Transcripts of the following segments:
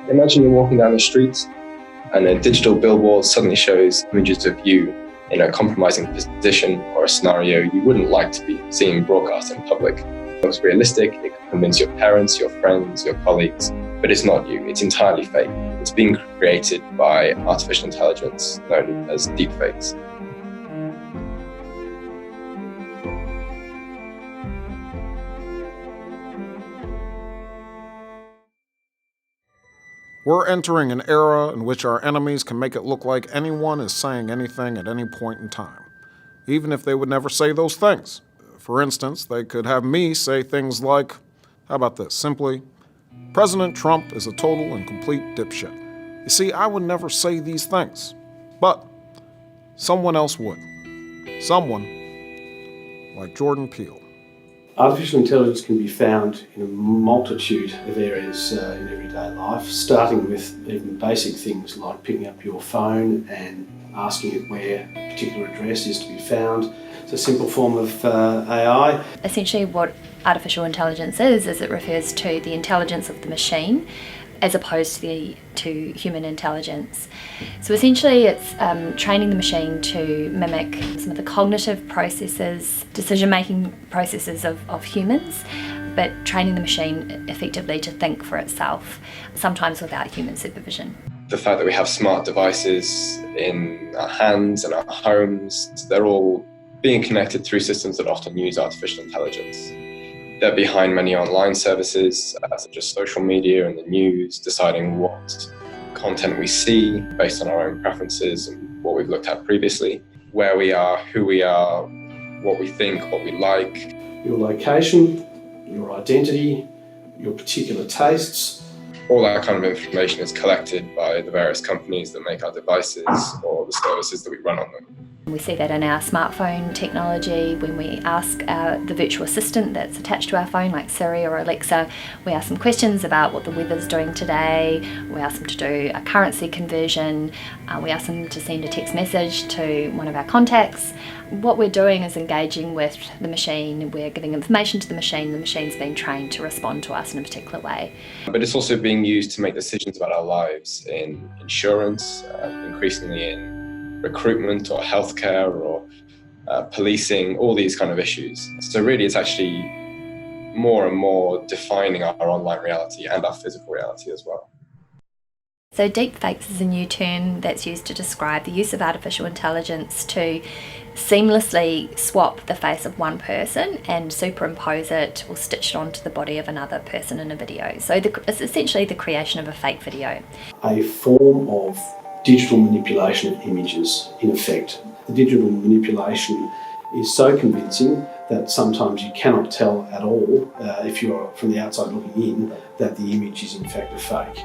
Imagine you're walking down the street and a digital billboard suddenly shows images of you in a compromising position or a scenario you wouldn't like to be seeing broadcast in public. It looks realistic, it can convince your parents, your friends, your colleagues, but it's not you, it's entirely fake. It's being created by artificial intelligence known as deepfakes. We're entering an era in which our enemies can make it look like anyone is saying anything at any point in time, even if they would never say those things. For instance, they could have me say things like, how about this, simply, President Trump is a total and complete dipshit. You see, I would never say these things, but someone else would. Someone like Jordan Peele. Artificial intelligence can be found in a multitude of areas in everyday life, starting with even basic things like picking up your phone and asking it where a particular address is to be found. It's a simple form of AI. Essentially what artificial intelligence is it refers to the intelligence of the machine as opposed to human intelligence. So essentially it's training the machine to mimic some of the cognitive processes, decision-making processes of humans, but training the machine effectively to think for itself, sometimes without human supervision. The fact that we have smart devices in our hands and our homes, they're all being connected through systems that often use artificial intelligence. They're behind many online services, such as social media and the news, deciding what content we see based on our own preferences and what we've looked at previously, where we are, who we are, what we think, what we like. Your location, your identity, your particular tastes. All that kind of information is collected by the various companies that make our devices or the services that we run on them. We see that in our smartphone technology when we ask the virtual assistant that's attached to our phone, like Siri or Alexa, we ask them questions about what the weather's doing today, we ask them to do a currency conversion, we ask them to send a text message to one of our contacts. What we're doing is engaging with the machine, we're giving information to the machine's being trained to respond to us in a particular way. But it's also being used to make decisions about our lives in insurance, increasingly in recruitment or healthcare or policing, all these kind of issues. So really it's actually more and more defining our online reality and our physical reality as well. So deepfakes is a new term that's used to describe the use of artificial intelligence to seamlessly swap the face of one person and superimpose it or stitch it onto the body of another person in a video. So it's essentially the creation of a fake video. A form of digital manipulation of images, in effect. The digital manipulation is so convincing that sometimes you cannot tell at all, if you're from the outside looking in, that the image is in fact a fake.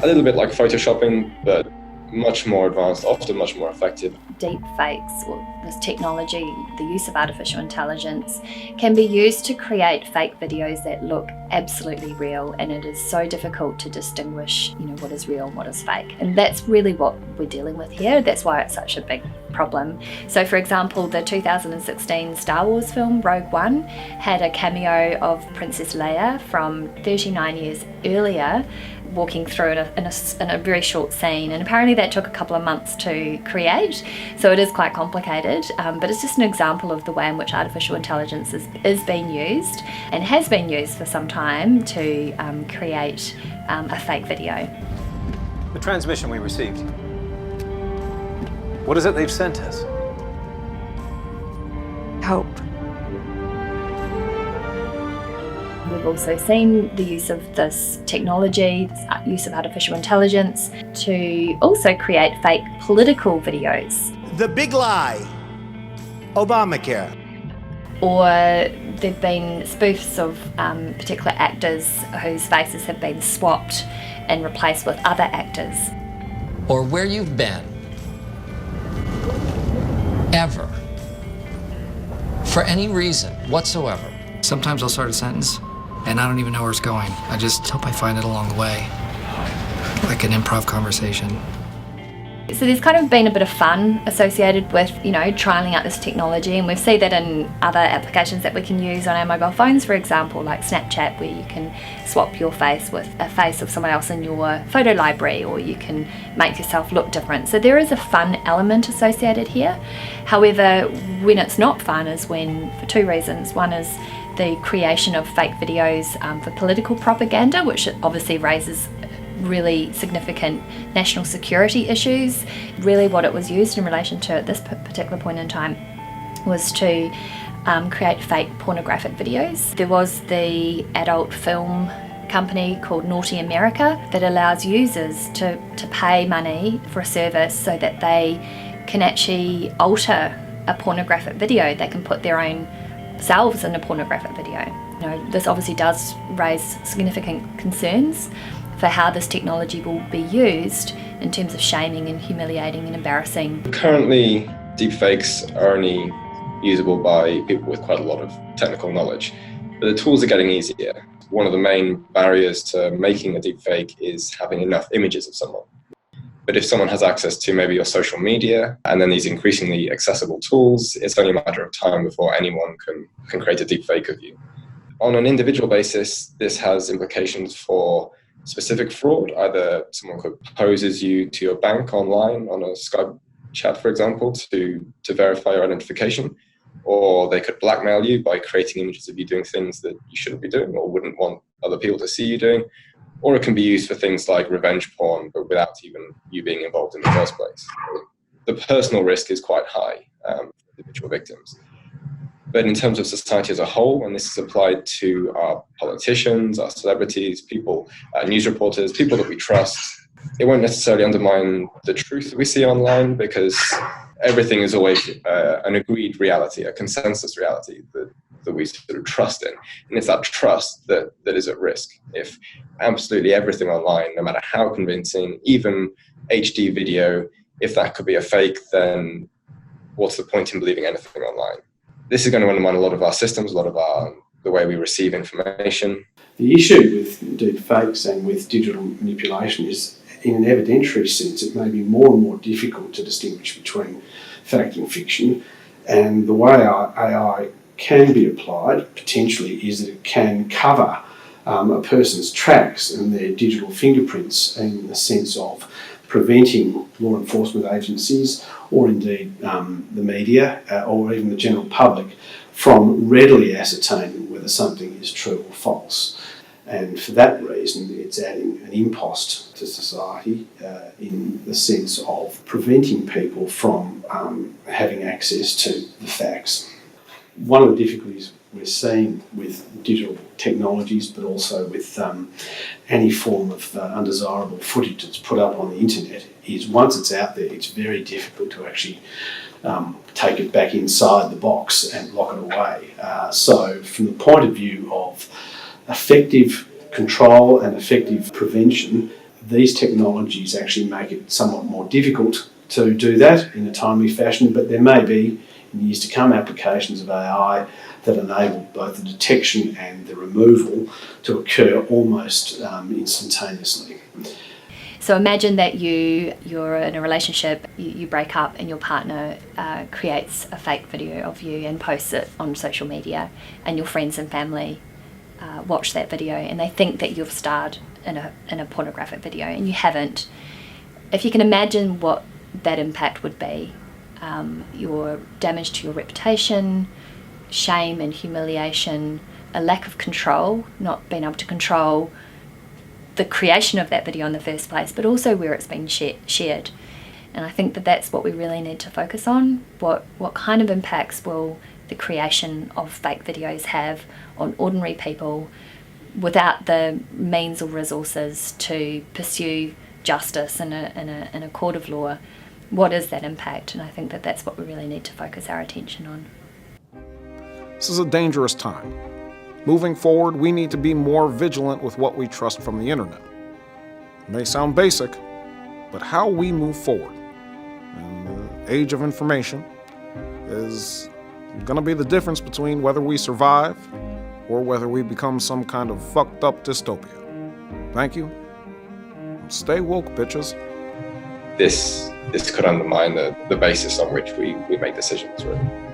A little bit like photoshopping, but much more advanced, often much more effective. Deepfakes, or this technology, the use of artificial intelligence, can be used to create fake videos that look absolutely real, and it is so difficult to distinguish, what is real and what is fake. And that's really what we're dealing with here. That's why it's such a big problem. So for example, the 2016 Star Wars film Rogue One had a cameo of Princess Leia from 39 years earlier walking through in a very short scene, and apparently that took a couple of months to create, so it is quite complicated, but it's just an example of the way in which artificial intelligence is being used and has been used for some time to create a fake video. The transmission we received, what is it they've sent us? Hope. We've also seen the use of this technology, use of artificial intelligence, to also create fake political videos. The big lie, Obamacare. Or there've been spoofs of particular actors whose faces have been swapped and replaced with other actors. Or where you've been, ever, for any reason whatsoever. Sometimes I'll start a sentence and I don't even know where it's going. I just hope I find it along the way, like an improv conversation. So there's kind of been a bit of fun associated with, trialling out this technology, and we see that in other applications that we can use on our mobile phones, for example, like Snapchat, where you can swap your face with a face of someone else in your photo library, or you can make yourself look different. So there is a fun element associated here. However, when it's not fun is when, for two reasons. One is the creation of fake videos for political propaganda, which obviously raises really significant national security issues. Really what it was used in relation to at this particular point in time was to create fake pornographic videos. There was the adult film company called Naughty America that allows users to pay money for a service so that they can actually alter a pornographic video. They can put their own selves in a pornographic video. This obviously does raise significant concerns for how this technology will be used in terms of shaming and humiliating and embarrassing. Currently, deepfakes are only usable by people with quite a lot of technical knowledge, but the tools are getting easier. One of the main barriers to making a deepfake is having enough images of someone. But if someone has access to maybe your social media and then these increasingly accessible tools, it's only a matter of time before anyone can create a deepfake of you. On an individual basis, this has implications for specific fraud. Either someone could pose as you to your bank online on a Skype chat, for example, to verify your identification, or they could blackmail you by creating images of you doing things that you shouldn't be doing or wouldn't want other people to see you doing. Or it can be used for things like revenge porn, but without even you being involved in the first place. The personal risk is quite high for individual victims. But in terms of society as a whole, and this is applied to our politicians, our celebrities, people, news reporters, people that we trust, it won't necessarily undermine the truth that we see online, because everything is always an agreed reality, a consensus reality that we sort of trust in. And it's that trust that is at risk. If absolutely everything online, no matter how convincing, even HD video, if that could be a fake, then what's the point in believing anything online? This is going to undermine a lot of our systems, a lot of the way we receive information. The issue with deepfakes and with digital manipulation is, in an evidentiary sense, it may be more and more difficult to distinguish between fact and fiction. And the way our AI can be applied, potentially, is that it can cover a person's tracks and their digital fingerprints in the sense of preventing law enforcement agencies, or indeed the media, or even the general public, from readily ascertaining whether something is true or false. And for that reason, it's adding an impost to society in the sense of preventing people from having access to the facts. One of the difficulties we're seeing with digital technologies, but also with any form of undesirable footage that's put up on the internet, is once it's out there, it's very difficult to actually take it back inside the box and lock it away. So from the point of view of effective control and effective prevention, these technologies actually make it somewhat more difficult to do that in a timely fashion, but there may be, in years to come, applications of AI that enable both the detection and the removal to occur almost instantaneously. So imagine that you're in a relationship, you break up, and your partner creates a fake video of you and posts it on social media, and your friends and family watch that video and they think that you've starred in a pornographic video, and you haven't. If you can imagine what that impact would be, your damage to your reputation, shame and humiliation, a lack of control, not being able to control the creation of that video in the first place, but also where it's been shared. And I think that that's what we really need to focus on. What kind of impacts will the creation of fake videos have on ordinary people without the means or resources to pursue justice in a court of law? What is that impact? And I think that that's what we really need to focus our attention on. This is a dangerous time. Moving forward, we need to be more vigilant with what we trust from the internet. It may sound basic, but how we move forward in the age of information is going to be the difference between whether we survive or whether we become some kind of fucked up dystopia. Thank you. Stay woke, bitches. This this could undermine the basis on which we make decisions, really.